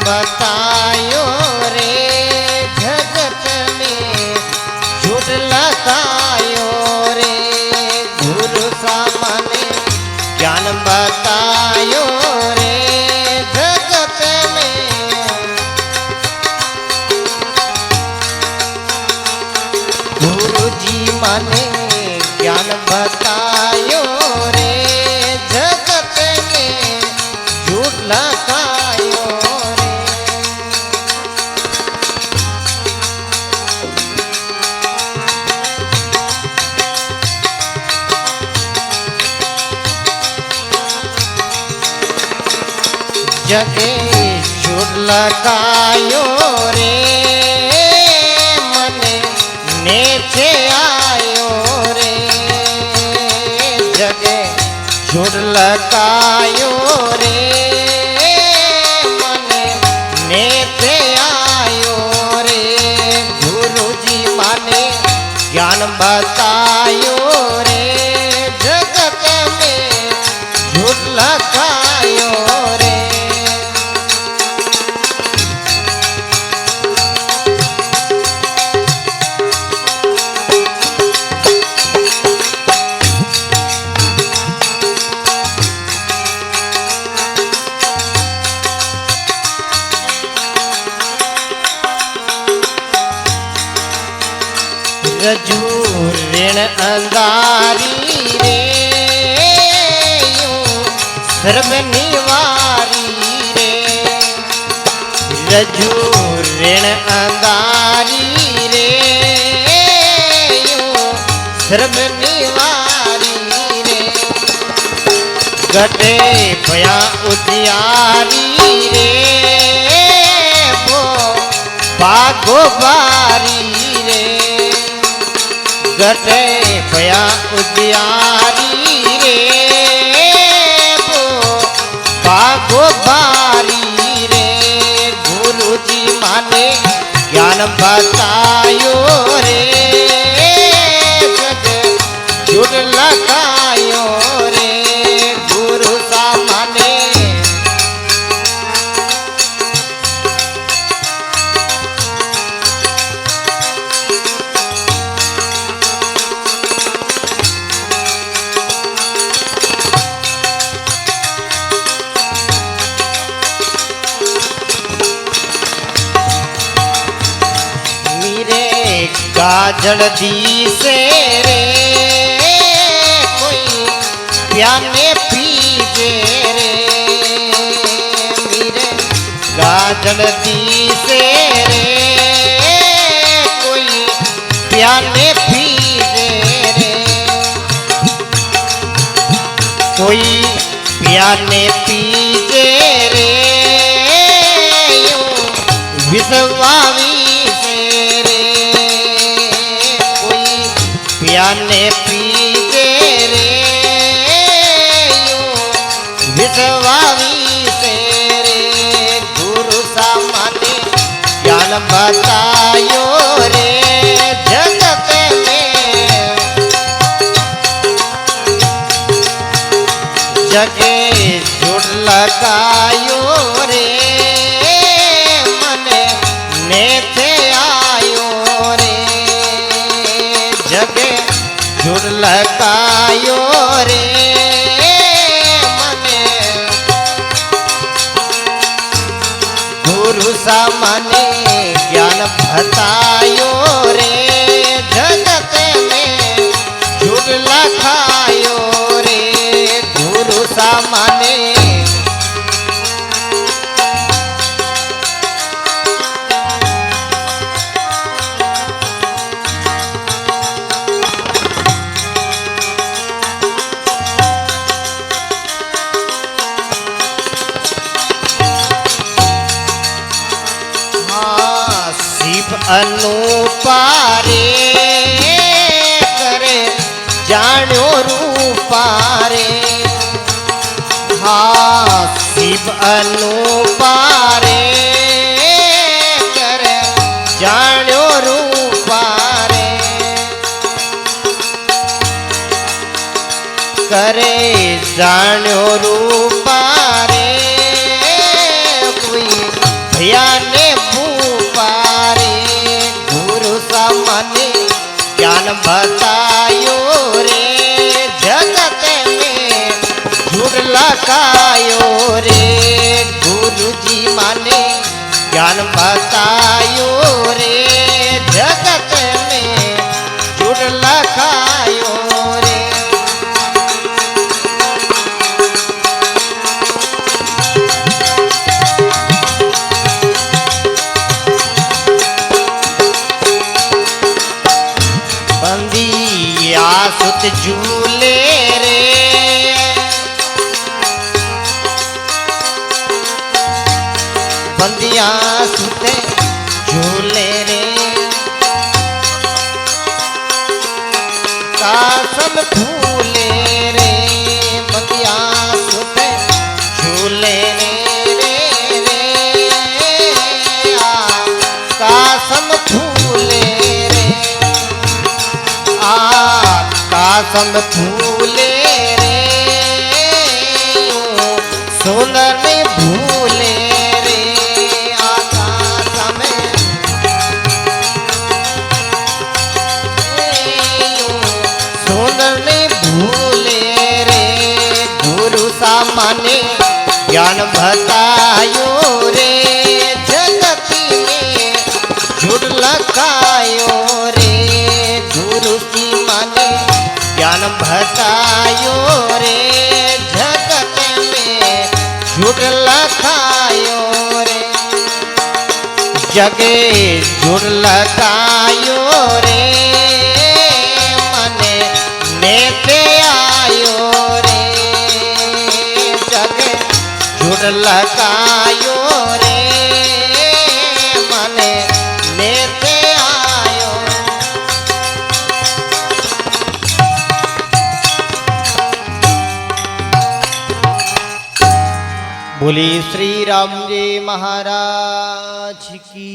बतायो रे जगत में झूठ लगायो रे गुरु सामने ज्ञान बतायो रे जगत में गुरु जी माने ज्ञान बतायो रे जगत में झूठ लगायो रे। जगे झूठ लगायो रे मने नेचे आयो रे जगे झूठ लगायो रे मने नेचे आयो रे गुरु जी माने ज्ञान बतायो रे जगत में झूठ लगायो रे। रजू ऋण अंगारी रे यूं सर्व निवारी रे रजू ऋण अंगारी रे यूं सर्व निवारी रे गटे भया उजियारी रे वो बागो बारी रे गटे भया उजियारी रे वो बागो बारी रे गुरु जी माने ज्ञान बतायो रे झूठ लगायो रे गुरु सामने गाजल दी से रे कोई प्याने पीजे रे मेरे गाजल दी से रे कोई प्याने पीजे रे कोई प्याने पीजे रे यूं विश्वावी प्याने पीजे रे यूं विश्वावी से रे गुरु सामने ज्ञान बतायो रे जगत में जगे झूठ लगायो रे मने नेथे आयो रे जगे झूठ लगायो रे मने गुरु सामने ज्ञान बतायो रे जगत में झूठ लगायो रे गुरु सामने अनुपारे करे जानो रूपारे हाँ शिव अनुपारे करे जानो रूपारे करे जानो रूपारे कोई ज्ञान बतायो रे जगत में झूठ लगायो रे गुरु जी माने ज्ञान बतायो रे जगत में झूठ लगायो रे बंदिया सुत झूले रे बंदिया सुते झूले रे कासम फूले रे बंदिया सुते झूले रे कासम फूले रे कासम फूले रे सुंदर में भूले माने ज्ञान बतायो रे जगती में झूठ लगायो रे गुरु की माने ज्ञान बतायो रे जगत में झूठ लगायो रे जगे झूठ लगायो रे मने नेते आयो रे झूठ लगायो रे मने नेते आयो बोली श्री राम जी महाराज की।